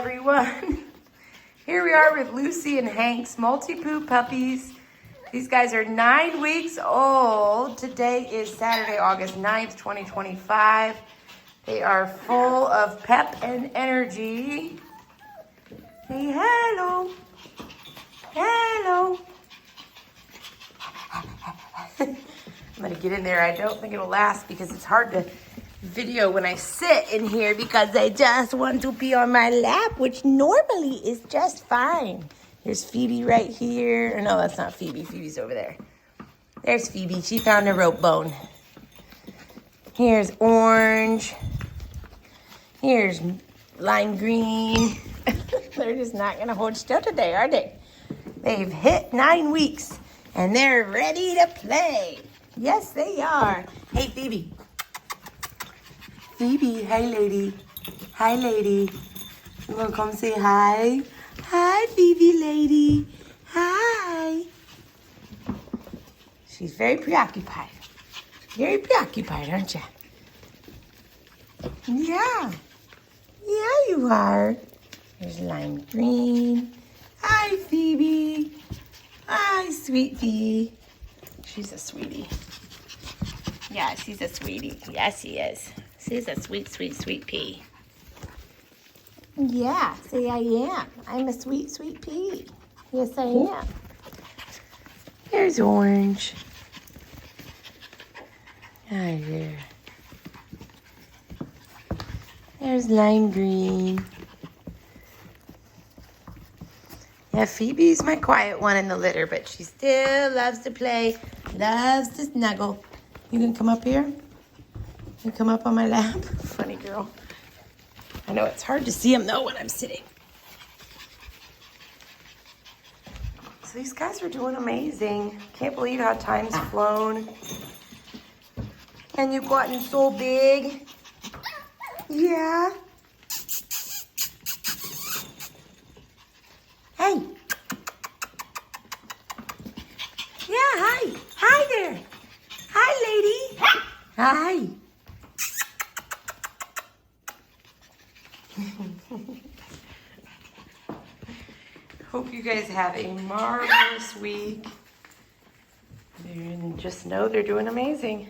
everyone. Here we are with Lucy and Hank's maltipoo puppies. These guys are 9 weeks old. Today is Saturday, August 9th, 2025. They are full of pep and energy. Say hello. Hello. I'm gonna get in there. I don't think it'll last because it's hard to video when I sit in here because I just want to be on my lap, which normally is just fine. There's Phoebe right here. No, that's not Phoebe. Phoebe's over there. There's Phoebe. She found a rope bone. Here's Orange. Here's Lime Green. They're just not gonna hold still today, are they? They've hit 9 weeks and they're ready to play. Yes, they are. Hey, Phoebe. Phoebe, hi, lady. Hi, lady. You want to come say hi? Hi, Phoebe, lady. Hi. She's very preoccupied. Very preoccupied, aren't you? Yeah. Yeah, you are. There's Lime Green. Hi, Phoebe. Hi, sweet pea. She's a sweetie. Yeah, she's a sweetie. Yes, she is. She's a sweet, sweet, sweet pea. Yeah, say I am. I'm a sweet, sweet pea. Yes, I am. Here's Orange. Hi there. There's Lime Green. Yeah, Phoebe's my quiet one in the litter, but she still loves to play, loves to snuggle. You can come up here? You come up on my lap? Funny girl. I know it's hard to see them though when I'm sitting. So these guys are doing amazing. Can't believe how time's flown. And you've gotten so big. Yeah. Hey. Yeah, hi. Hi there. Hi, lady. Hi. Hope you guys have a marvelous week. And just know they're doing amazing.